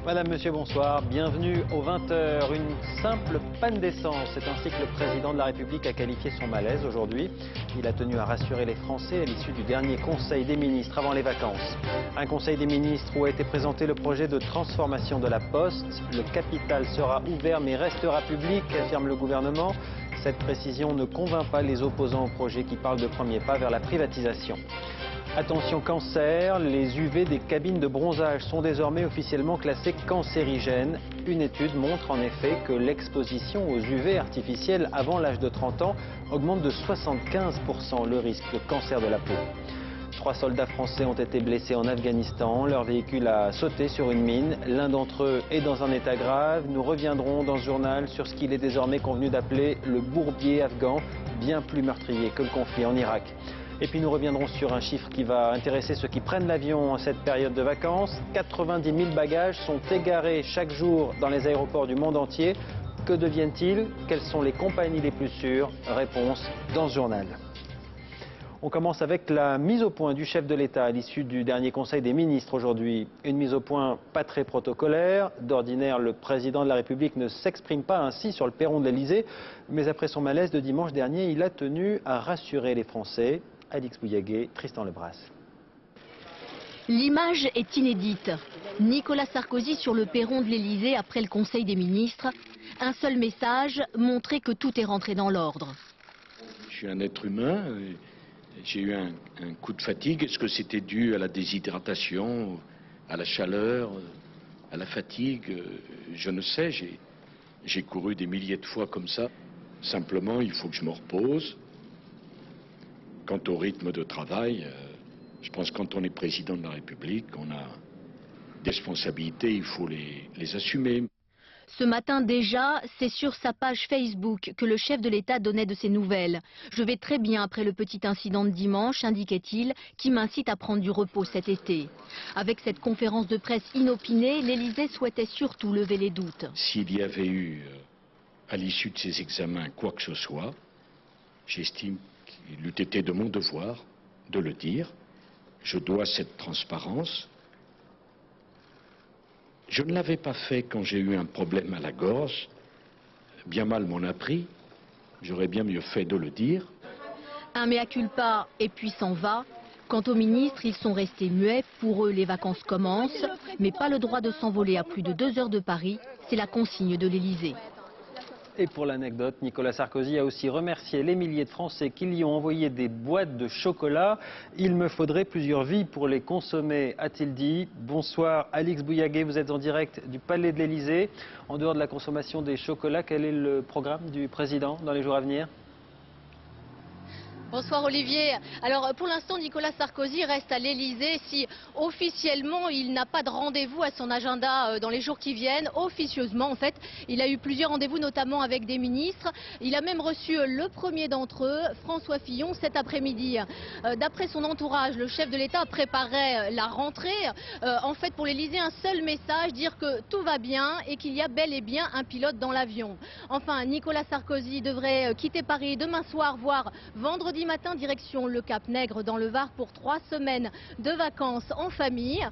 Madame, Monsieur, bonsoir. Bienvenue aux 20h. Une simple panne d'essence. C'est ainsi que le président de la République a qualifié son malaise aujourd'hui. Il a tenu à rassurer les Français à l'issue du dernier Conseil des ministres avant les vacances. Un Conseil des ministres où a été présenté le projet de transformation de la Poste. Le capital sera ouvert mais restera public, affirme le gouvernement. Cette précision ne convainc pas les opposants au projet qui parlent de premier pas vers la privatisation. Attention cancer, les UV des cabines de bronzage sont désormais officiellement classées cancérigènes. Une étude montre en effet que l'exposition aux UV artificiels avant l'âge de 30 ans augmente de 75% le risque de cancer de la peau. 3 soldats français ont été blessés en Afghanistan. Leur véhicule a sauté sur une mine. L'un d'entre eux est dans un état grave. Nous reviendrons dans ce journal sur ce qu'il est désormais convenu d'appeler le bourbier afghan, bien plus meurtrier que le conflit en Irak. Et puis nous reviendrons sur un chiffre qui va intéresser ceux qui prennent l'avion en cette période de vacances. 90 000 bagages sont égarés chaque jour dans les aéroports du monde entier. Que deviennent-ils? Quelles sont les compagnies les plus sûres? Réponse dans ce journal. On commence avec la mise au point du chef de l'État à l'issue du dernier Conseil des ministres aujourd'hui. Une mise au point pas très protocolaire. D'ordinaire, le président de la République ne s'exprime pas ainsi sur le perron de l'Elysée. Mais après son malaise de dimanche dernier, il a tenu à rassurer les Français. Alix Bouillaguet, Tristan Lebras. L'image est inédite. Nicolas Sarkozy sur le perron de l'Elysée après le Conseil des ministres. Un seul message, montrer que tout est rentré dans l'ordre. Je suis un être humain. J'ai eu un coup de fatigue. Est-ce que c'était dû à la déshydratation, à la chaleur, à la fatigue? Je ne sais. J'ai couru des milliers de fois comme ça. Simplement, il faut que je me repose. Quant au rythme de travail, je pense que quand on est président de la République, on a des responsabilités, il faut les assumer. Ce matin déjà, c'est sur sa page Facebook que le chef de l'État donnait de ses nouvelles. Je vais très bien après le petit incident de dimanche, indiquait-il, qui m'incite à prendre du repos cet été. Avec cette conférence de presse inopinée, l'Élysée souhaitait surtout lever les doutes. S'il y avait eu, à l'issue de ces examens, quoi que ce soit, j'estime qu'il eût été de mon devoir de le dire. Je dois cette transparence. Je ne l'avais pas fait quand j'ai eu un problème à la gorge. Bien mal m'en a pris. J'aurais bien mieux fait de le dire. Un mea culpa et puis s'en va. Quant aux ministres, ils sont restés muets. Pour eux, les vacances commencent. Mais pas le droit de s'envoler à plus de 2 heures de Paris. C'est la consigne de l'Élysée. Et pour l'anecdote, Nicolas Sarkozy a aussi remercié les milliers de Français qui lui ont envoyé des boîtes de chocolat. Il me faudrait plusieurs vies pour les consommer, a-t-il dit. Bonsoir Alix Bouillaguet, vous êtes en direct du Palais de l'Élysée. En dehors de la consommation des chocolats, quel est le programme du président dans les jours à venir ? Bonsoir Olivier. Alors pour l'instant Nicolas Sarkozy reste à l'Elysée. Si officiellement il n'a pas de rendez-vous à son agenda dans les jours qui viennent, officieusement en fait il a eu plusieurs rendez-vous notamment avec des ministres. Il a même reçu le premier d'entre eux, François Fillon, cet après-midi. D'après son entourage, le chef de l'État préparait la rentrée. En fait pour l'Elysée un seul message, dire que tout va bien et qu'il y a bel et bien un pilote dans l'avion. Enfin Nicolas Sarkozy devrait quitter Paris demain soir, voire vendredi matin, direction le Cap Nègre dans le Var pour 3 semaines de vacances en famille.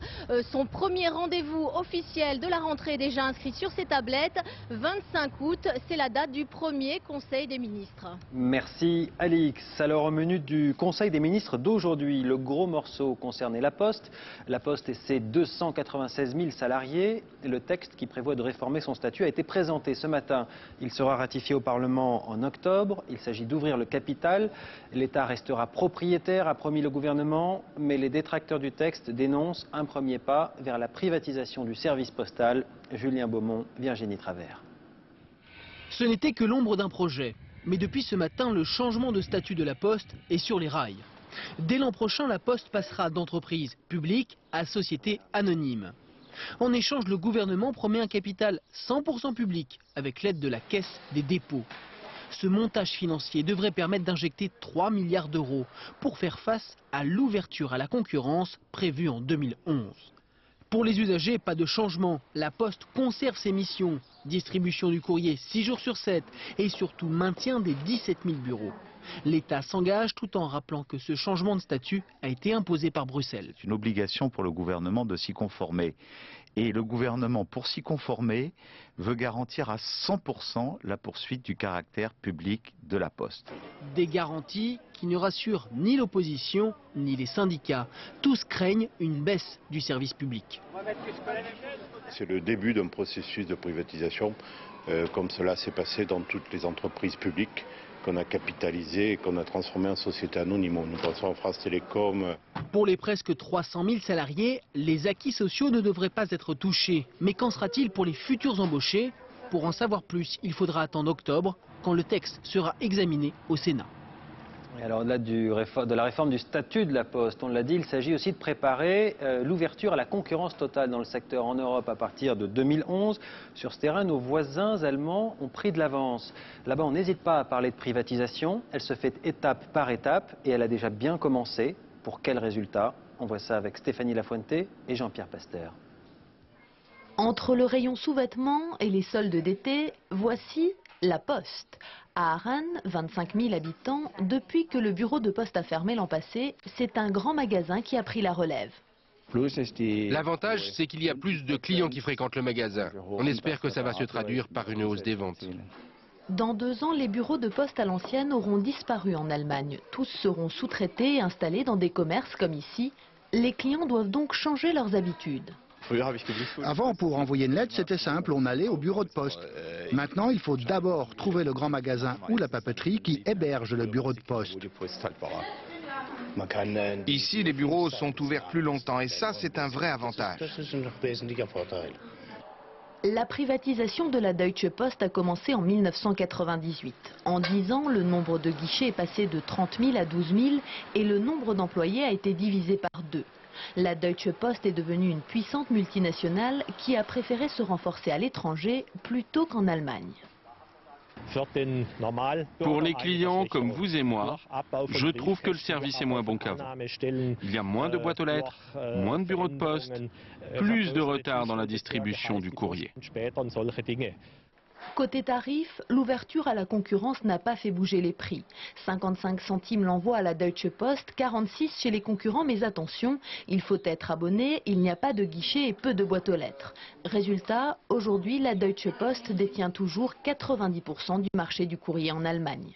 Son premier rendez-vous officiel de la rentrée est déjà inscrit sur ses tablettes. 25 août, c'est la date du premier Conseil des ministres. Merci Alix. Alors au menu du Conseil des ministres d'aujourd'hui, le gros morceau concernait la Poste. La Poste et ses 296 000 salariés. Le texte qui prévoit de réformer son statut a été présenté ce matin. Il sera ratifié au Parlement en octobre. Il s'agit d'ouvrir le capital. L'État restera propriétaire, a promis le gouvernement, mais les détracteurs du texte dénoncent un premier pas vers la privatisation du service postal. Julien Beaumont, Virginie Travers. Ce n'était que l'ombre d'un projet. Mais depuis ce matin, le changement de statut de la Poste est sur les rails. Dès l'an prochain, la Poste passera d'entreprise publique à société anonyme. En échange, le gouvernement promet un capital 100% public avec l'aide de la Caisse des dépôts. Ce montage financier devrait permettre d'injecter 3 milliards d'euros pour faire face à l'ouverture à la concurrence prévue en 2011. Pour les usagers, pas de changement. La Poste conserve ses missions. Distribution du courrier 6 jours sur 7 et surtout maintien des 17 000 bureaux. L'État s'engage tout en rappelant que ce changement de statut a été imposé par Bruxelles. C'est une obligation pour le gouvernement de s'y conformer. Et le gouvernement, pour s'y conformer, veut garantir à 100% la poursuite du caractère public de la Poste. Des garanties qui ne rassurent ni l'opposition ni les syndicats. Tous craignent une baisse du service public. C'est le début d'un processus de privatisation, comme cela s'est passé dans toutes les entreprises publiques qu'on a capitalisées et qu'on a transformées en sociétés anonymes. Nous pensons à France Télécom. Pour les presque 300 000 salariés, les acquis sociaux ne devraient pas être touchés. Mais qu'en sera-t-il pour les futurs embauchés? Pour en savoir plus, il faudra attendre octobre, quand le texte sera examiné au Sénat. Et alors au-delà de la réforme du statut de la Poste, on l'a dit, il s'agit aussi de préparer l'ouverture à la concurrence totale dans le secteur en Europe à partir de 2011. Sur ce terrain, nos voisins allemands ont pris de l'avance. Là-bas, on n'hésite pas à parler de privatisation. Elle se fait étape par étape et elle a déjà bien commencé. Pour quel résultat? On voit ça avec Stéphanie Lafuente et Jean-Pierre Pasteur. Entre le rayon sous-vêtements et les soldes d'été, voici la Poste. À Arène, 25 000 habitants, depuis que le bureau de poste a fermé l'an passé, c'est un grand magasin qui a pris la relève. L'avantage, c'est qu'il y a plus de clients qui fréquentent le magasin. On espère que ça va se traduire par une hausse des ventes. Dans 2 ans, les bureaux de poste à l'ancienne auront disparu en Allemagne. Tous seront sous-traités et installés dans des commerces comme ici. Les clients doivent donc changer leurs habitudes. Avant, pour envoyer une lettre, c'était simple, on allait au bureau de poste. Maintenant, il faut d'abord trouver le grand magasin ou la papeterie qui héberge le bureau de poste. Ici, les bureaux sont ouverts plus longtemps et ça, c'est un vrai avantage. La privatisation de la Deutsche Post a commencé en 1998. En 10 ans, le nombre de guichets est passé de 30 000 à 12 000 et le nombre d'employés a été divisé par 2. La Deutsche Post est devenue une puissante multinationale qui a préféré se renforcer à l'étranger plutôt qu'en Allemagne. Pour les clients comme vous et moi, je trouve que le service est moins bon qu'avant. Il y a moins de boîtes aux lettres, moins de bureaux de poste, plus de retard dans la distribution du courrier. Côté tarif, l'ouverture à la concurrence n'a pas fait bouger les prix. 55 centimes l'envoi à la Deutsche Post, 46 chez les concurrents, mais attention, il faut être abonné, il n'y a pas de guichet et peu de boîtes aux lettres. Résultat, aujourd'hui, la Deutsche Post détient toujours 90% du marché du courrier en Allemagne.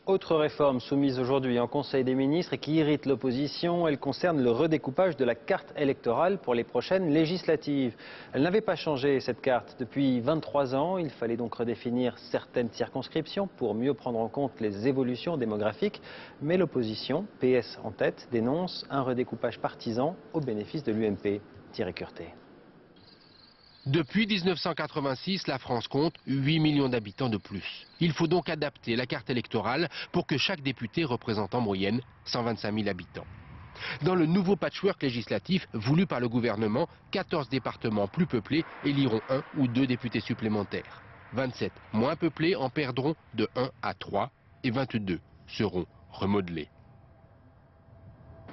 Autre réforme soumise aujourd'hui en Conseil des ministres et qui irrite l'opposition, elle concerne le redécoupage de la carte électorale pour les prochaines législatives. Elle n'avait pas changé cette carte depuis 23 ans, il fallait donc redéfinir certaines circonscriptions pour mieux prendre en compte les évolutions démographiques. Mais l'opposition, PS en tête, dénonce un redécoupage partisan au bénéfice de l'UMP. Thierry Curté. Depuis 1986, la France compte 8 millions d'habitants de plus. Il faut donc adapter la carte électorale pour que chaque député représente en moyenne 125 000 habitants. Dans le nouveau patchwork législatif voulu par le gouvernement, 14 départements plus peuplés éliront 1 ou 2 députés supplémentaires. 27 moins peuplés en perdront de 1 à 3 et 22 seront remodelés.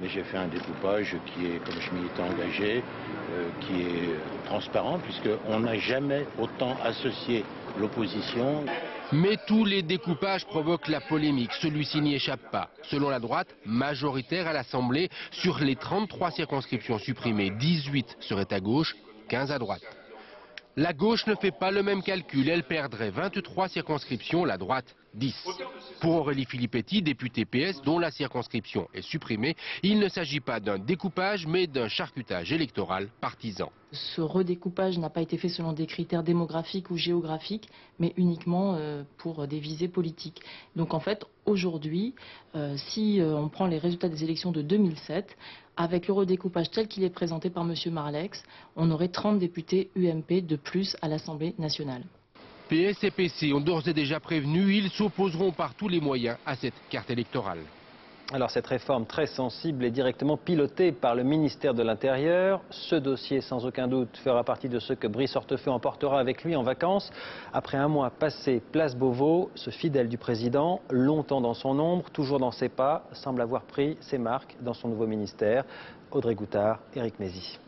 Mais j'ai fait un découpage qui est, comme je m'y étais engagé, qui est transparent, puisqu'on n'a jamais autant associé l'opposition. Mais tous les découpages provoquent la polémique, celui-ci n'y échappe pas. Selon la droite, majoritaire à l'Assemblée, sur les 33 circonscriptions supprimées, 18 seraient à gauche, 15 à droite. La gauche ne fait pas le même calcul, elle perdrait 23 circonscriptions, la droite 10. Pour Aurélie Filippetti, députée PS dont la circonscription est supprimée, il ne s'agit pas d'un découpage mais d'un charcutage électoral partisan. Ce redécoupage n'a pas été fait selon des critères démographiques ou géographiques, mais uniquement pour des visées politiques. Donc en fait, aujourd'hui, si on prend les résultats des élections de 2007, avec le redécoupage tel qu'il est présenté par M. Marlex, on aurait 30 députés UMP de plus à l'Assemblée nationale. PS et PC ont d'ores et déjà prévenu, ils s'opposeront par tous les moyens à cette carte électorale. Alors cette réforme très sensible est directement pilotée par le ministère de l'Intérieur. Ce dossier, sans aucun doute, fera partie de ceux que Brice Hortefeux emportera avec lui en vacances. Après un mois passé place Beauvau, ce fidèle du président, longtemps dans son ombre, toujours dans ses pas, semble avoir pris ses marques dans son nouveau ministère. Audrey Goutard, Éric Mézy.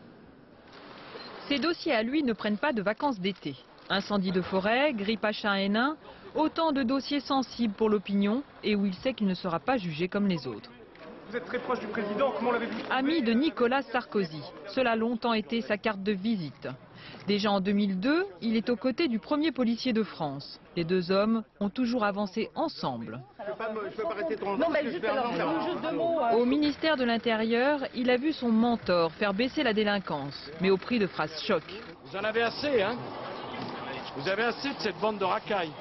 Ces dossiers à lui ne prennent pas de vacances d'été. Incendie de forêt, grippe H1N1, autant de dossiers sensibles pour l'opinion et où il sait qu'il ne sera pas jugé comme les autres. Vous êtes très proche du président, comment l'avez-vous trouvé? Ami de Nicolas Sarkozy, cela a longtemps été sa carte de visite. Déjà en 2002, il est aux côtés du premier policier de France. Les deux hommes ont toujours avancé ensemble. Au ministère de l'Intérieur, il a vu son mentor faire baisser la délinquance, mais au prix de phrases choc. Vous en avez assez, hein? Vous avez assez de cette bande de racailles.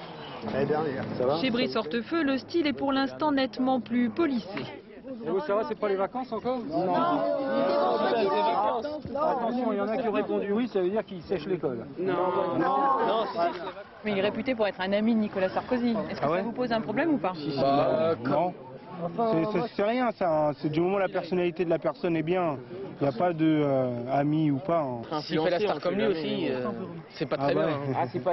Chez Brice Hortefeux, le style est pour l'instant nettement plus policé. Et vous, ça va, c'est pas les vacances encore? Non. Attention, il y en a qui ont répondu oui, ça veut dire qu'ils sèchent l'école. Non. Mais il est réputé pour être un ami de Nicolas Sarkozy. Est-ce que ça vous pose un problème ou pas? Non. C'est rien ça, c'est du moment où la personnalité de la personne est bien. Il n'y a pas de ami ou pas. S'il fait la star comme lui aussi, c'est pas très bien.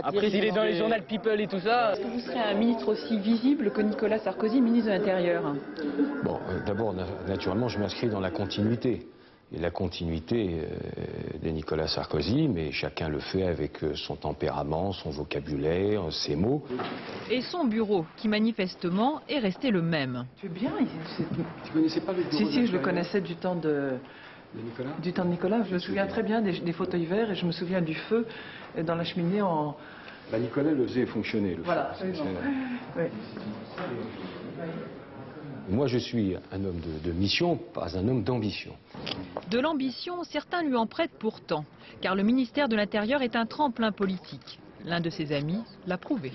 Après, s'il est dans les journaux People et tout ça... Est-ce que vous serez un ministre aussi visible que Nicolas Sarkozy, ministre de l'Intérieur? Bon, d'abord, naturellement, je m'inscris dans la continuité. Et la continuité de Nicolas Sarkozy, mais chacun le fait avec son tempérament, son vocabulaire, ses mots. Et son bureau, qui manifestement est resté le même. Tu es bien. Tu connaissais pas le bureau? Si, je le connaissais du temps de Nicolas. Je me souviens très bien des fauteuils verts et je me souviens du feu dans la cheminée en... Nicolas le faisait fonctionner. Voilà, oui. Moi, je suis un homme de mission, pas un homme d'ambition. De l'ambition, certains lui en prêtent pourtant, car le ministère de l'Intérieur est un tremplin politique. L'un de ses amis l'a prouvé.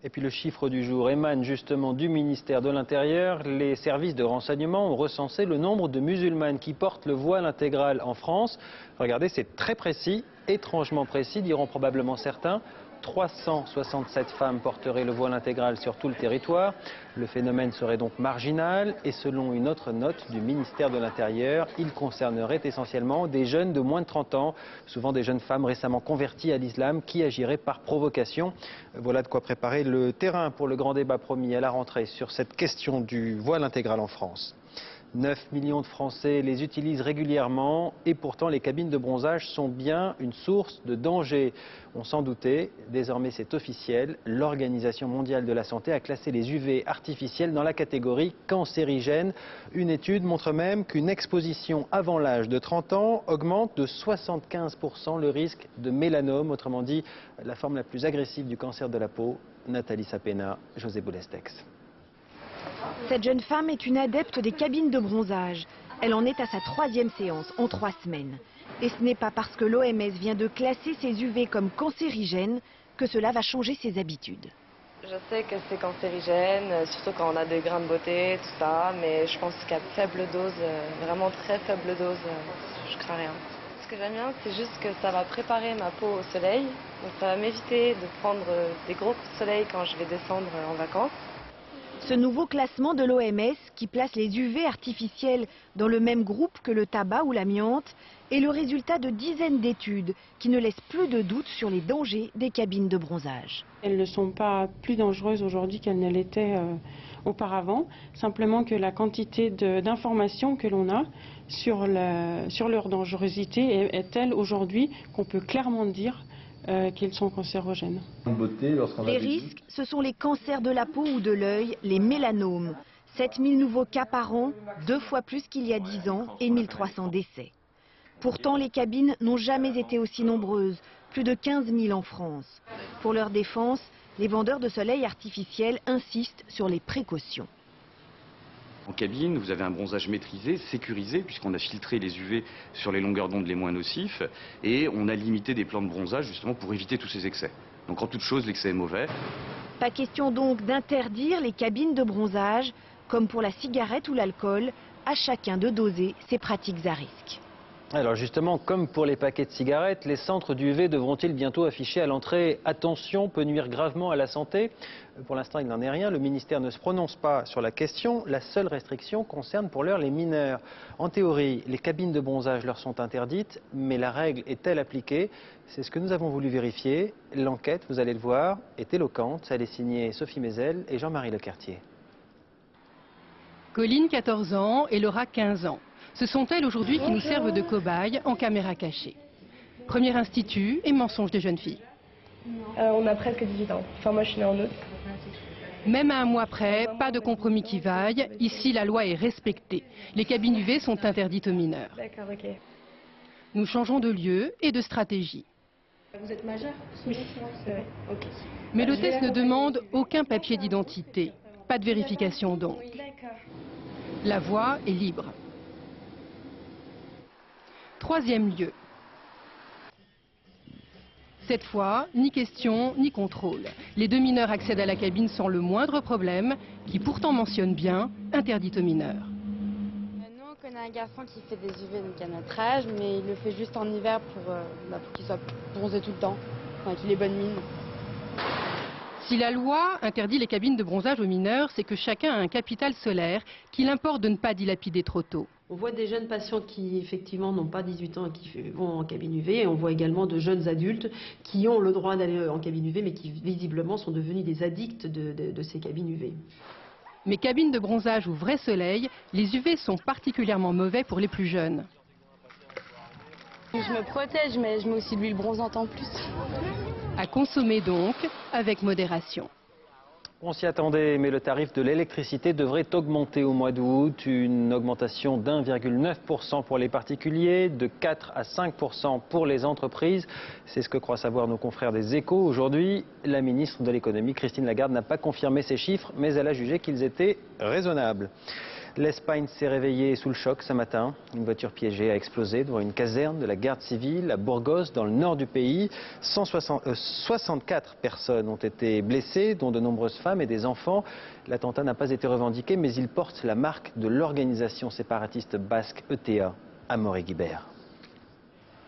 Et puis le chiffre du jour émane justement du ministère de l'Intérieur. Les services de renseignement ont recensé le nombre de musulmanes qui portent le voile intégral en France. Regardez, c'est très précis, étrangement précis, diront probablement certains. 367 femmes porteraient le voile intégral sur tout le territoire. Le phénomène serait donc marginal et selon une autre note du ministère de l'Intérieur, il concernerait essentiellement des jeunes de moins de 30 ans, souvent des jeunes femmes récemment converties à l'islam qui agiraient par provocation. Voilà de quoi préparer le terrain pour le grand débat promis à la rentrée sur cette question du voile intégral en France. 9 millions de Français les utilisent régulièrement et pourtant les cabines de bronzage sont bien une source de danger. On s'en doutait, désormais c'est officiel, l'Organisation mondiale de la santé a classé les UV artificiels dans la catégorie cancérigène. Une étude montre même qu'une exposition avant l'âge de 30 ans augmente de 75% le risque de mélanome, autrement dit la forme la plus agressive du cancer de la peau. Nathalie Sapena, José Boulestex. Cette jeune femme est une adepte des cabines de bronzage. Elle en est à sa 3e séance en 3 semaines. Et ce n'est pas parce que l'OMS vient de classer ces UV comme cancérigènes que cela va changer ses habitudes. Je sais que c'est cancérigène, surtout quand on a des grains de beauté, tout ça, mais je pense qu'à faible dose, vraiment très faible dose, je crains rien. Ce que j'aime bien, c'est juste que ça va préparer ma peau au soleil, donc ça va m'éviter de prendre des gros coups de soleil quand je vais descendre en vacances. Ce nouveau classement de l'OMS, qui place les UV artificiels dans le même groupe que le tabac ou l'amiante, est le résultat de dizaines d'études qui ne laissent plus de doute sur les dangers des cabines de bronzage. Elles ne sont pas plus dangereuses aujourd'hui qu'elles ne l'étaient auparavant, simplement que la quantité d'informations que l'on a sur leur dangerosité est telle aujourd'hui qu'on peut clairement dire qu'ils sont cancérogènes. Les risques, ce sont les cancers de la peau ou de l'œil, les mélanomes. 7000 nouveaux cas par an, 2 fois plus qu'il y a 10 ans et 1300 décès. Pourtant, les cabines n'ont jamais été aussi nombreuses, plus de 15 000 en France. Pour leur défense, les vendeurs de soleil artificiels insistent sur les précautions. En cabine, vous avez un bronzage maîtrisé, sécurisé, puisqu'on a filtré les UV sur les longueurs d'onde les moins nocifs, et on a limité des plans de bronzage justement pour éviter tous ces excès. Donc en toute chose, l'excès est mauvais. Pas question donc d'interdire les cabines de bronzage, comme pour la cigarette ou l'alcool, à chacun de doser ses pratiques à risque. Alors justement, comme pour les paquets de cigarettes, les centres d'UV devront-ils bientôt afficher à l'entrée « Attention, peut nuire gravement à la santé ». Pour l'instant, il n'en est rien. Le ministère ne se prononce pas sur la question. La seule restriction concerne pour l'heure les mineurs. En théorie, les cabines de bronzage leur sont interdites, mais la règle est-elle appliquée? C'est ce que nous avons voulu vérifier. L'enquête, vous allez le voir, est éloquente. Elle est signée Sophie Mézel et Jean-Marie Lecartier. Colline, 14 ans, et Laura, 15 ans. Ce sont elles aujourd'hui qui nous servent de cobayes en caméra cachée. Premier institut et mensonge de jeune fille. On a presque 18 ans. Enfin, moi, je suis née en août. Même à un mois près, pas de compromis qui vaille. Ici, la loi est respectée. Les cabines UV sont interdites aux mineurs. D'accord, ok. Nous changeons de lieu et de stratégie. Vous êtes majeur? Oui, c'est vrai. Ok. Mais l'hôtesse ne demande aucun papier d'identité. Pas de vérification donc. La voie est libre. Troisième lieu. Cette fois, ni question, ni contrôle. Les 2 mineurs accèdent à la cabine sans le moindre problème, qui pourtant mentionne bien « interdite aux mineurs ». Nous, on connaît un garçon qui fait des UV donc à notre âge, mais il le fait juste en hiver pour qu'il soit bronzé tout le temps, enfin, qu'il ait bonne mine. Si la loi interdit les cabines de bronzage aux mineurs, c'est que chacun a un capital solaire qu'il importe de ne pas dilapider trop tôt. On voit des jeunes patients qui effectivement n'ont pas 18 ans et qui vont en cabine UV. Et on voit également de jeunes adultes qui ont le droit d'aller en cabine UV mais qui visiblement sont devenus des addicts de ces cabines UV. Mais cabines de bronzage ou vrai soleil, les UV sont particulièrement mauvais pour les plus jeunes. Je me protège mais je mets aussi de l'huile bronzante en plus. À consommer donc avec modération. On s'y attendait, mais le tarif de l'électricité devrait augmenter au mois d'août. Une augmentation d'1,9% pour les particuliers, de 4 à 5% pour les entreprises. C'est ce que croient savoir nos confrères des Échos. Aujourd'hui, la ministre de l'économie, Christine Lagarde, n'a pas confirmé ces chiffres, mais elle a jugé qu'ils étaient raisonnables. L'Espagne s'est réveillée sous le choc ce matin. Une voiture piégée a explosé devant une caserne de la garde civile à Burgos, dans le nord du pays. 64 personnes ont été blessées, dont de nombreuses femmes et des enfants. L'attentat n'a pas été revendiqué, mais il porte la marque de l'organisation séparatiste basque ETA à Amaury-Guibert.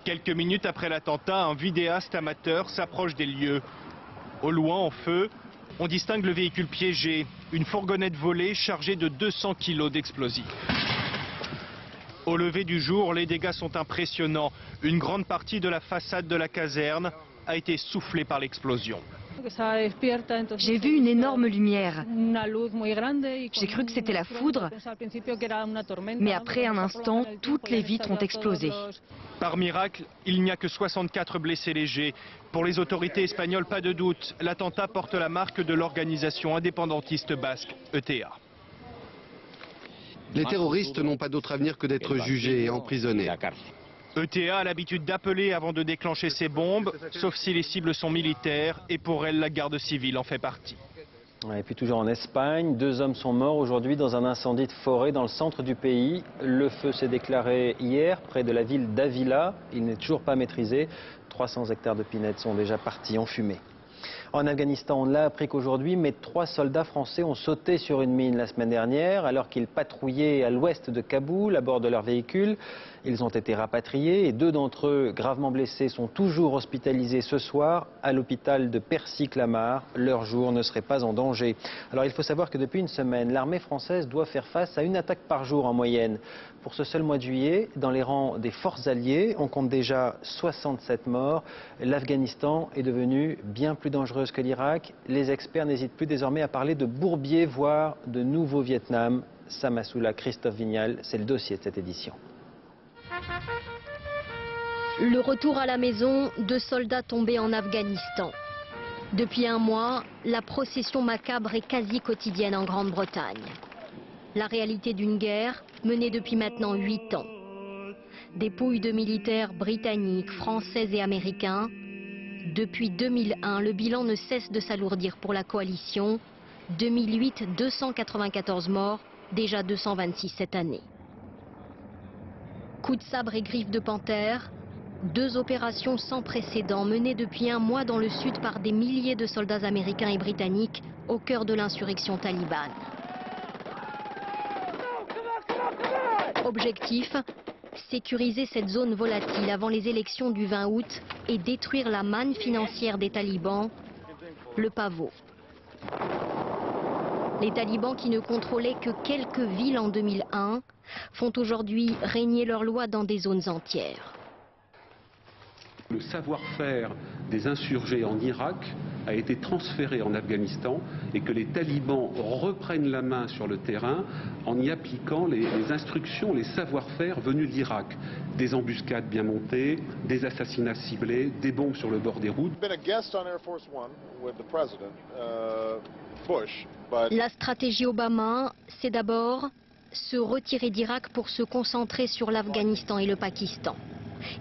Quelques minutes après l'attentat, un vidéaste amateur s'approche des lieux. Au loin, en feu, on distingue le véhicule piégé, une fourgonnette volée chargée de 200 kg d'explosifs. Au lever du jour, les dégâts sont impressionnants. Une grande partie de la façade de la caserne a été soufflée par l'explosion. J'ai vu une énorme lumière. J'ai cru que c'était la foudre, mais après un instant, toutes les vitres ont explosé. Par miracle, il n'y a que 64 blessés légers. Pour les autorités espagnoles, pas de doute, l'attentat porte la marque de l'organisation indépendantiste basque ETA. Les terroristes n'ont pas d'autre avenir que d'être jugés et emprisonnés. ETA a l'habitude d'appeler avant de déclencher ses bombes, sauf si les cibles sont militaires, et pour elle, la garde civile en fait partie. Et puis toujours en Espagne, 2 hommes sont morts aujourd'hui dans un incendie de forêt dans le centre du pays. Le feu s'est déclaré hier près de la ville d'Ávila. Il n'est toujours pas maîtrisé. 300 hectares de pinèdes sont déjà partis en fumée. En Afghanistan, on l'a appris qu'aujourd'hui, 3 soldats français ont sauté sur une mine la semaine dernière alors qu'ils patrouillaient à l'ouest de Kaboul à bord de leur véhicule. Ils ont été rapatriés et 2 d'entre eux, gravement blessés, sont toujours hospitalisés ce soir à l'hôpital de Percy-Clamart. Leur jour ne serait pas en danger. Alors il faut savoir que depuis une semaine, l'armée française doit faire face à une attaque par jour en moyenne. Pour ce seul mois de juillet, dans les rangs des forces alliées, on compte déjà 67 morts. L'Afghanistan est devenu bien plus dangereuse que l'Irak. Les experts n'hésitent plus désormais à parler de bourbier, voire de nouveau Vietnam. Samassoula, Christophe Vignal, c'est le dossier de cette édition. Le retour à la maison de soldats tombés en Afghanistan. Depuis un mois, la procession macabre est quasi quotidienne en Grande-Bretagne. La réalité d'une guerre menée depuis maintenant 8 ans. Dépouilles de militaires britanniques, français et américains. Depuis 2001, le bilan ne cesse de s'alourdir pour la coalition. 2008, 294 morts, déjà 226 cette année. Coups de sabre et griffes de panthère, 2 opérations sans précédent menées depuis un mois dans le sud par des milliers de soldats américains et britanniques au cœur de l'insurrection talibane. Objectif, sécuriser cette zone volatile avant les élections du 20 août et détruire la manne financière des talibans, le pavot. Les talibans qui ne contrôlaient que quelques villes en 2001 font aujourd'hui régner leurs lois dans des zones entières. Le savoir-faire des insurgés en Irak a été transféré en Afghanistan et que les talibans reprennent la main sur le terrain en y appliquant les instructions, les savoir-faire venus de l'Irak. Des embuscades bien montées, des assassinats ciblés, des bombes sur le bord des routes. La stratégie Obama, c'est d'abord se retirer d'Irak pour se concentrer sur l'Afghanistan et le Pakistan.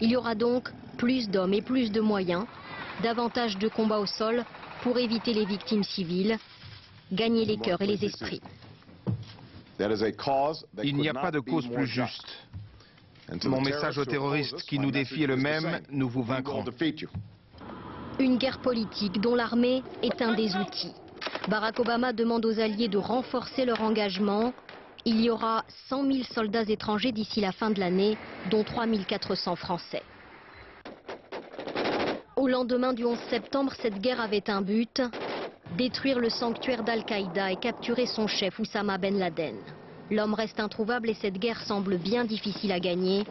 Il y aura donc plus d'hommes et plus de moyens, davantage de combats au sol pour éviter les victimes civiles, gagner les cœurs et les esprits. Il n'y a pas de cause plus juste. Mon message aux terroristes qui nous défient est le même, nous vous vaincrons. Une guerre politique dont l'armée est un des outils. Barack Obama demande aux alliés de renforcer leur engagement. Il y aura 100 000 soldats étrangers d'ici la fin de l'année, dont 3 400 Français. Au lendemain du 11 septembre, cette guerre avait un but, détruire le sanctuaire d'Al-Qaïda et capturer son chef Oussama Ben Laden. L'homme reste introuvable et cette guerre semble bien difficile à gagner.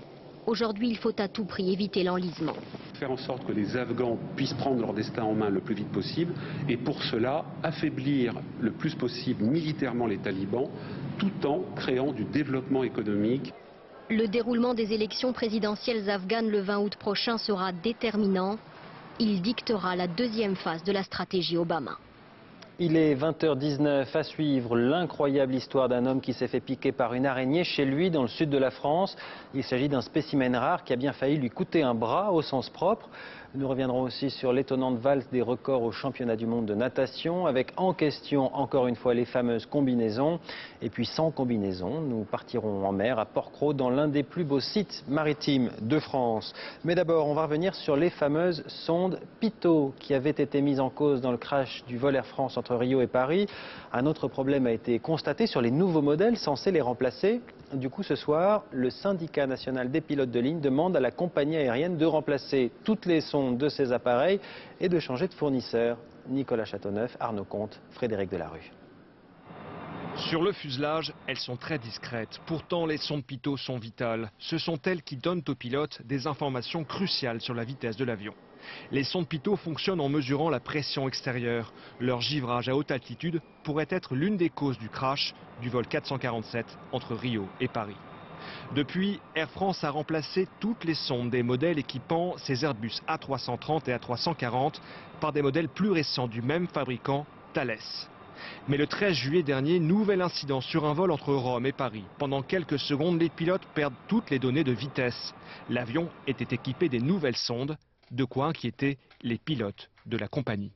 Aujourd'hui, il faut à tout prix éviter l'enlisement. Faire en sorte que les Afghans puissent prendre leur destin en main le plus vite possible et pour cela affaiblir le plus possible militairement les talibans tout en créant du développement économique. Le déroulement des élections présidentielles afghanes le 20 août prochain sera déterminant. Il dictera la deuxième phase de la stratégie Obama. Il est 20h19, à suivre l'incroyable histoire d'un homme qui s'est fait piquer par une araignée chez lui dans le sud de la France. Il s'agit d'un spécimen rare qui a bien failli lui coûter un bras au sens propre. Nous reviendrons aussi sur l'étonnante valse des records au championnat du monde de natation avec en question encore une fois les fameuses combinaisons. Et puis sans combinaison, nous partirons en mer à Port-Cros dans l'un des plus beaux sites maritimes de France. Mais d'abord, on va revenir sur les fameuses sondes Pitot qui avaient été mises en cause dans le crash du vol Air France entre Rio et Paris. Un autre problème a été constaté sur les nouveaux modèles censés les remplacer. Du coup, ce soir, le syndicat national des pilotes de ligne demande à la compagnie aérienne de remplacer toutes les sondes de ces appareils et de changer de fournisseur. Nicolas Châteauneuf, Arnaud Comte, Frédéric Delarue. Sur le fuselage, elles sont très discrètes. Pourtant, les sondes Pitot sont vitales. Ce sont elles qui donnent aux pilotes des informations cruciales sur la vitesse de l'avion. Les sondes Pitot fonctionnent en mesurant la pression extérieure. Leur givrage à haute altitude pourrait être l'une des causes du crash du vol 447 entre Rio et Paris. Depuis, Air France a remplacé toutes les sondes des modèles équipant ses Airbus A330 et A340 par des modèles plus récents du même fabricant, Thales. Mais le 13 juillet dernier, nouvel incident sur un vol entre Rome et Paris. Pendant quelques secondes, les pilotes perdent toutes les données de vitesse. L'avion était équipé des nouvelles sondes, de quoi inquiéter les pilotes de la compagnie.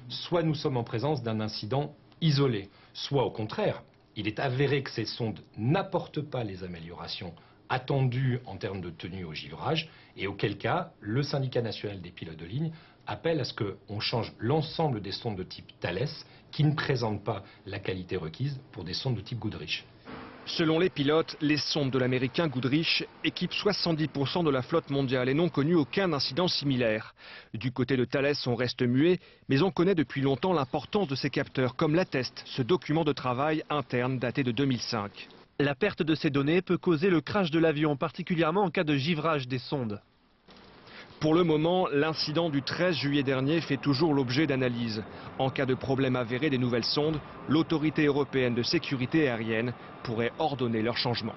Soit nous sommes en présence d'un incident isolé, soit au contraire, il est avéré que ces sondes n'apportent pas les améliorations attendues en termes de tenue au givrage, et auquel cas, le syndicat national des pilotes de ligne appelle à ce qu'on change l'ensemble des sondes de type Thales qui ne présentent pas la qualité requise pour des sondes de type Goodrich. Selon les pilotes, les sondes de l'américain Goodrich équipent 70% de la flotte mondiale et n'ont connu aucun incident similaire. Du côté de Thales, on reste muet, mais on connaît depuis longtemps l'importance de ces capteurs, comme l'atteste ce document de travail interne daté de 2005. La perte de ces données peut causer le crash de l'avion, particulièrement en cas de givrage des sondes. Pour le moment, l'incident du 13 juillet dernier fait toujours l'objet d'analyse. En cas de problème avéré des nouvelles sondes, l'autorité européenne de sécurité aérienne pourrait ordonner leur changement.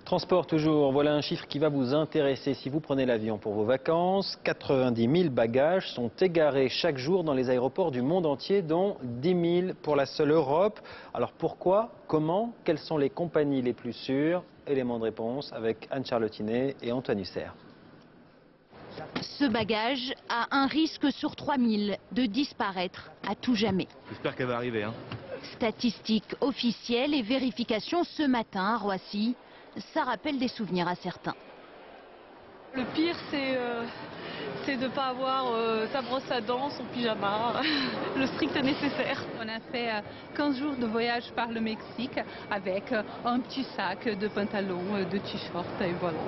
Transport toujours, voilà un chiffre qui va vous intéresser si vous prenez l'avion pour vos vacances. 90 000 bagages sont égarés chaque jour dans les aéroports du monde entier, dont 10 000 pour la seule Europe. Alors pourquoi, comment, quelles sont les compagnies les plus sûres? Élément de réponse avec Anne Charlottinet et Antoine Husser. Ce bagage a un risque sur 3000 de disparaître à tout jamais. J'espère qu'elle va arriver. Statistiques officielles et vérifications ce matin à Roissy, ça rappelle des souvenirs à certains. Le pire, c'est de ne pas avoir sa brosse à dents, son pyjama, le strict nécessaire. On a fait 15 jours de voyage par le Mexique avec un petit sac de pantalons, de t-shirts et voilà.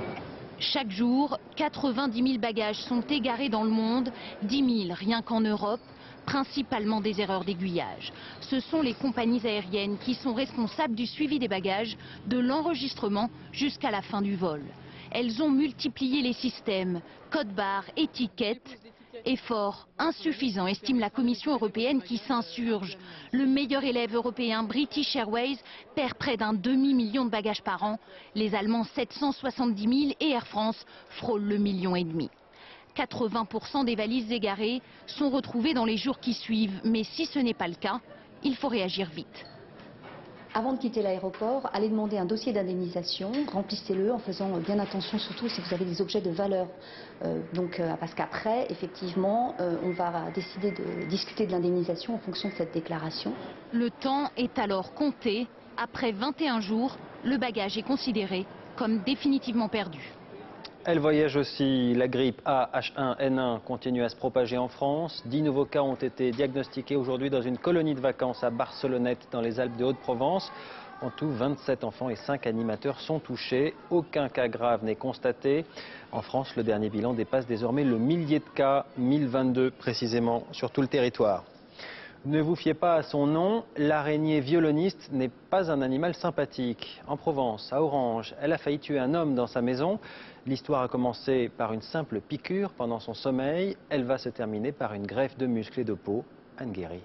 Chaque jour, 90 000 bagages sont égarés dans le monde, 10 000 rien qu'en Europe, principalement des erreurs d'aiguillage. Ce sont les compagnies aériennes qui sont responsables du suivi des bagages, de l'enregistrement jusqu'à la fin du vol. Elles ont multiplié les systèmes, code barre, étiquettes. Effort insuffisant, estime la Commission européenne qui s'insurge. Le meilleur élève européen, British Airways, perd près d'un demi-million de bagages par an. Les Allemands, 770 000 et Air France frôlent le 1,5 million. 80% des valises égarées sont retrouvées dans les jours qui suivent. Mais si ce n'est pas le cas, il faut réagir vite. Avant de quitter l'aéroport, allez demander un dossier d'indemnisation, remplissez-le en faisant bien attention, surtout si vous avez des objets de valeur. Parce qu'après, effectivement, on va décider de discuter de l'indemnisation en fonction de cette déclaration. Le temps est alors compté. Après 21 jours, le bagage est considéré comme définitivement perdu. Elle voyage aussi. La grippe A, H1N1 continue à se propager en France. 10 nouveaux cas ont été diagnostiqués aujourd'hui dans une colonie de vacances à Barcelonnette, dans les Alpes de Haute-Provence. En tout, 27 enfants et 5 animateurs sont touchés. Aucun cas grave n'est constaté. En France, le dernier bilan dépasse désormais le millier de cas, 1022 précisément, sur tout le territoire. Ne vous fiez pas à son nom, l'araignée violoniste n'est pas un animal sympathique. En Provence, à Orange, elle a failli tuer un homme dans sa maison. L'histoire a commencé par une simple piqûre pendant son sommeil. Elle va se terminer par une greffe de muscles et de peau. Anne Guéry.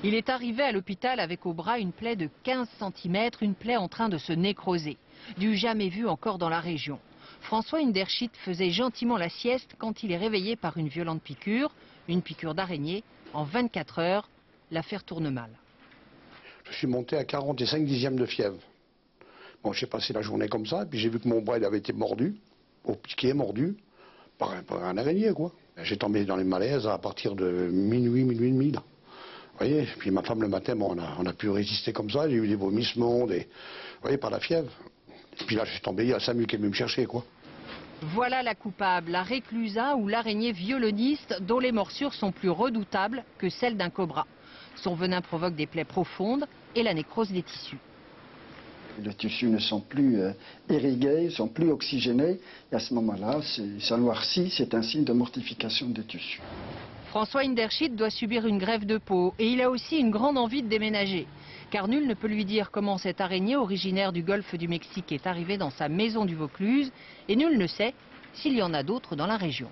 Il est arrivé à l'hôpital avec au bras une plaie de 15 cm, une plaie en train de se nécroser. Du jamais vu encore dans la région. François Inderschit faisait gentiment la sieste quand il est réveillé par une violente piqûre, une piqûre d'araignée. En 24 heures, l'affaire tourne mal. Je suis monté à 45 dixièmes de fièvre. Bon, j'ai passé la journée comme ça, puis j'ai vu que mon bras il avait été mordu, au piqué, mordu, par un araignée, quoi. J'ai tombé dans les malaises à partir de minuit et demi, là. Vous voyez, puis ma femme le matin, bon, on a pu résister comme ça, j'ai eu des vomissements, vous voyez, par la fièvre. Et puis là, je suis tombé, il y a Samuel qui est venu me chercher, quoi. Voilà la coupable, la réclusa ou l'araignée violoniste dont les morsures sont plus redoutables que celles d'un cobra. Son venin provoque des plaies profondes et la nécrose des tissus. Les tissus ne sont plus irrigués, ne sont plus oxygénés et à ce moment-là, ça noircit, c'est un signe de mortification des tissus. François Inderschit doit subir une greffe de peau et il a aussi une grande envie de déménager. Car nul ne peut lui dire comment cette araignée originaire du golfe du Mexique est arrivée dans sa maison du Vaucluse et nul ne sait s'il y en a d'autres dans la région.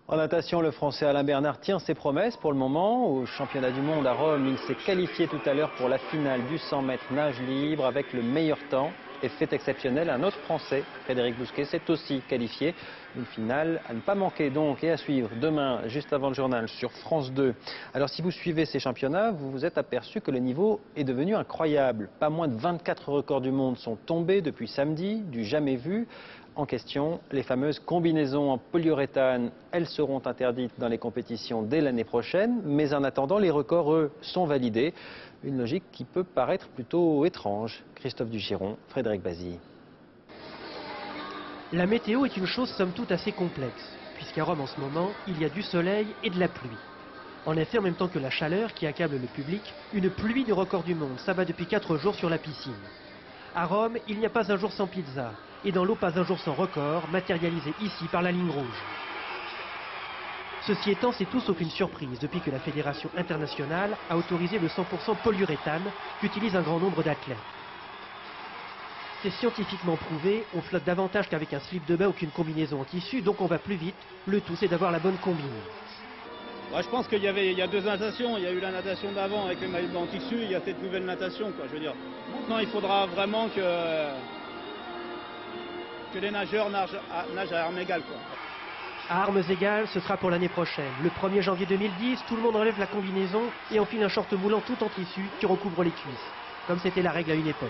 En natation, le Français Alain Bernard tient ses promesses pour le moment. Au championnat du monde à Rome, il s'est qualifié tout à l'heure pour la finale du 100 mètres nage libre avec le meilleur temps. Et fait exceptionnel, un autre Français, Frédéric Bousquet, s'est aussi qualifié. Une finale à ne pas manquer donc et à suivre demain, juste avant le journal, sur France 2. Alors si vous suivez ces championnats, vous vous êtes aperçu que le niveau est devenu incroyable. Pas moins de 24 records du monde sont tombés depuis samedi, du jamais vu. En question, les fameuses combinaisons en polyuréthane, elles seront interdites dans les compétitions dès l'année prochaine. Mais en attendant, les records, eux, sont validés. Une logique qui peut paraître plutôt étrange. Christophe Duchiron, Frédéric Bazille. La météo est une chose somme toute assez complexe, puisqu'à Rome en ce moment, il y a du soleil et de la pluie. En effet, en même temps que la chaleur qui accable le public, une pluie de records du monde s'abat depuis 4 jours sur la piscine. À Rome, il n'y a pas un jour sans pizza, et dans l'eau, pas un jour sans record, matérialisé ici par la ligne rouge. Ceci étant, c'est tout sauf une surprise depuis que la Fédération internationale a autorisé le 100% polyuréthane qu'utilise un grand nombre d'athlètes. C'est scientifiquement prouvé, on flotte davantage qu'avec un slip de bain ou qu'une combinaison en tissu, donc on va plus vite. Le tout, c'est d'avoir la bonne combine. Je pense qu'il y a 2 natations. Il y a eu la natation d'avant avec le maillot de bain en tissu, il y a cette nouvelle natation, quoi. Je veux dire, maintenant il faudra vraiment que les nageurs nagent à armes égales, quoi. À armes égales, ce sera pour l'année prochaine. Le 1er janvier 2010, tout le monde enlève la combinaison et enfile un short moulant tout en tissu qui recouvre les cuisses, comme c'était la règle à une époque.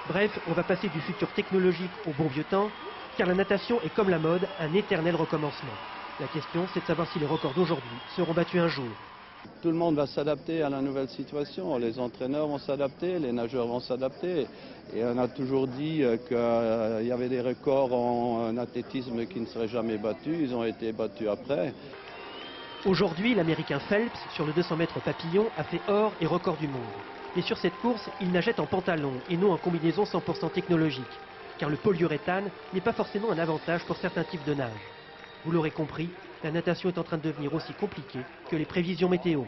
Bref, on va passer du futur technologique au bon vieux temps, car la natation est comme la mode, un éternel recommencement. La question, c'est de savoir si les records d'aujourd'hui seront battus un jour. Tout le monde va s'adapter à la nouvelle situation. Les entraîneurs vont s'adapter, les nageurs vont s'adapter. Et on a toujours dit qu'il y avait des records en athlétisme qui ne seraient jamais battus. Ils ont été battus après. Aujourd'hui, l'Américain Phelps, sur le 200 mètres papillon, a fait or et record du monde. Mais sur cette course, il nageait en pantalon et non en combinaison 100% technologique. Car le polyuréthane n'est pas forcément un avantage pour certains types de nage. Vous l'aurez compris, la natation est en train de devenir aussi compliquée que les prévisions météo.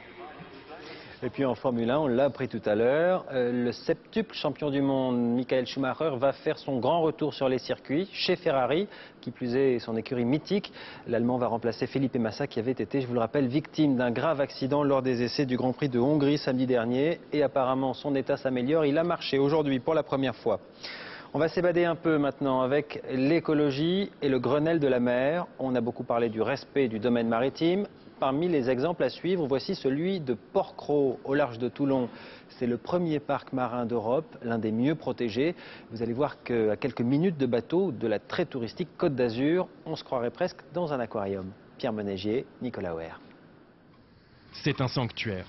Et puis en Formule 1, on l'a appris tout à l'heure, le septuple champion du monde, Michael Schumacher, va faire son grand retour sur les circuits, chez Ferrari, qui plus est son écurie mythique. L'Allemand va remplacer Felipe Massa, qui avait été, je vous le rappelle, victime d'un grave accident lors des essais du Grand Prix de Hongrie samedi dernier. Et apparemment, son état s'améliore. Il a marché aujourd'hui pour la première fois. On va s'évader un peu maintenant avec l'écologie et le Grenelle de la mer. On a beaucoup parlé du respect du domaine maritime. Parmi les exemples à suivre, voici celui de Port-Cros, au large de Toulon. C'est le premier parc marin d'Europe, l'un des mieux protégés. Vous allez voir qu'à quelques minutes de bateau de la très touristique Côte d'Azur, on se croirait presque dans un aquarium. Pierre Menégier, Nicolas Houer. C'est un sanctuaire,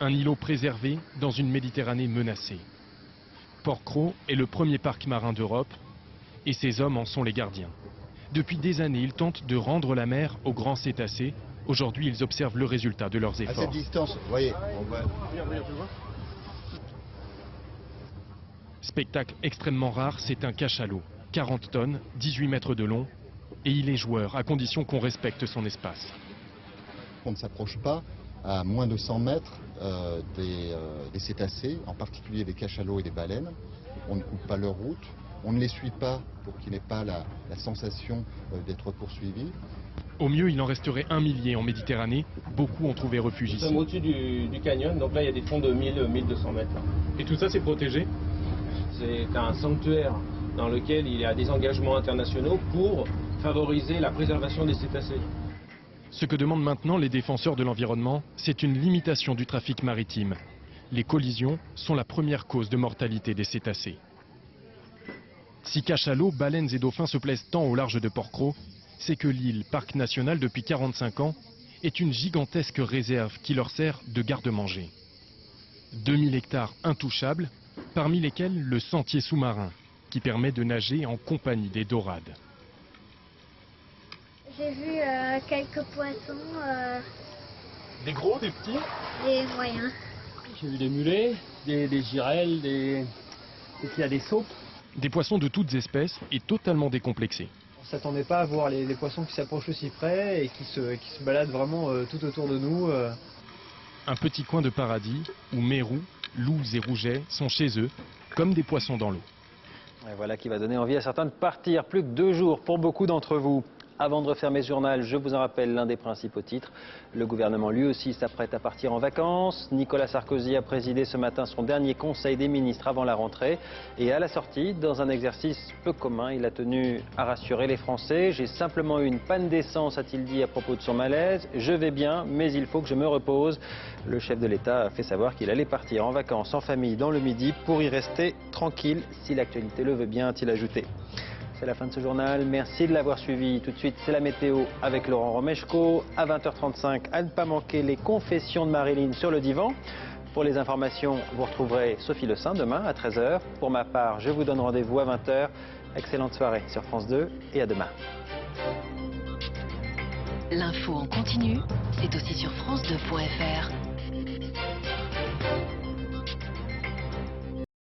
un îlot préservé dans une Méditerranée menacée. Port-Cros est le premier parc marin d'Europe et ses hommes en sont les gardiens. Depuis des années, ils tentent de rendre la mer aux grands cétacés. Aujourd'hui, ils observent le résultat de leurs efforts. À cette distance, vous voyez, on va... Spectacle extrêmement rare, c'est un cachalot. 40 tonnes, 18 mètres de long, et il est joueur, à condition qu'on respecte son espace. On ne s'approche pas à moins de 100 mètres des cétacés, en particulier des cachalots et des baleines. On ne coupe pas leur route, on ne les suit pas pour qu'ils n'aient pas la sensation d'être poursuivis. Au mieux, il en resterait 1 millier en Méditerranée. Beaucoup ont trouvé refuge ici. Nous sommes au-dessus du canyon, donc là il y a des fonds de 1000-1200 mètres. Et tout ça, c'est protégé? C'est un sanctuaire dans lequel il y a des engagements internationaux pour favoriser la préservation des cétacés. Ce que demandent maintenant les défenseurs de l'environnement, c'est une limitation du trafic maritime. Les collisions sont la première cause de mortalité des cétacés. Si cachalots, baleines et dauphins se plaisent tant au large de Port-Cros, c'est que l'île, parc national depuis 45 ans, est une gigantesque réserve qui leur sert de garde-manger. 2000 hectares intouchables, parmi lesquels le sentier sous-marin, qui permet de nager en compagnie des dorades. J'ai vu quelques poissons. Des gros, des petits? Des moyens. J'ai vu des mulets, des girelles, et puis il y a des saupes. Des poissons de toutes espèces et totalement décomplexés. On ne s'attendait pas à voir les poissons qui s'approchent aussi près et qui se baladent vraiment tout autour de nous. Un petit coin de paradis où mérous, loups et rougets sont chez eux, comme des poissons dans l'eau. Et voilà qui va donner envie à certains de partir. Plus que 2 jours pour beaucoup d'entre vous. Avant de refermer ce journal, je vous en rappelle l'un des principaux titres. Le gouvernement lui aussi s'apprête à partir en vacances. Nicolas Sarkozy a présidé ce matin son dernier conseil des ministres avant la rentrée. Et à la sortie, dans un exercice peu commun, il a tenu à rassurer les Français. J'ai simplement eu une panne d'essence, a-t-il dit à propos de son malaise. Je vais bien, mais il faut que je me repose. Le chef de l'État a fait savoir qu'il allait partir en vacances en famille dans le Midi pour y rester tranquille, si l'actualité le veut bien, a-t-il ajouté. C'est la fin de ce journal. Merci de l'avoir suivi. Tout de suite, c'est la météo avec Laurent Romeshko. À 20h35, à ne pas manquer les confessions de Marilyn sur le divan. Pour les informations, vous retrouverez Sophie Le Saint demain à 13h. Pour ma part, je vous donne rendez-vous à 20h. Excellente soirée sur France 2 et à demain. L'info en continu, c'est aussi sur France2.fr.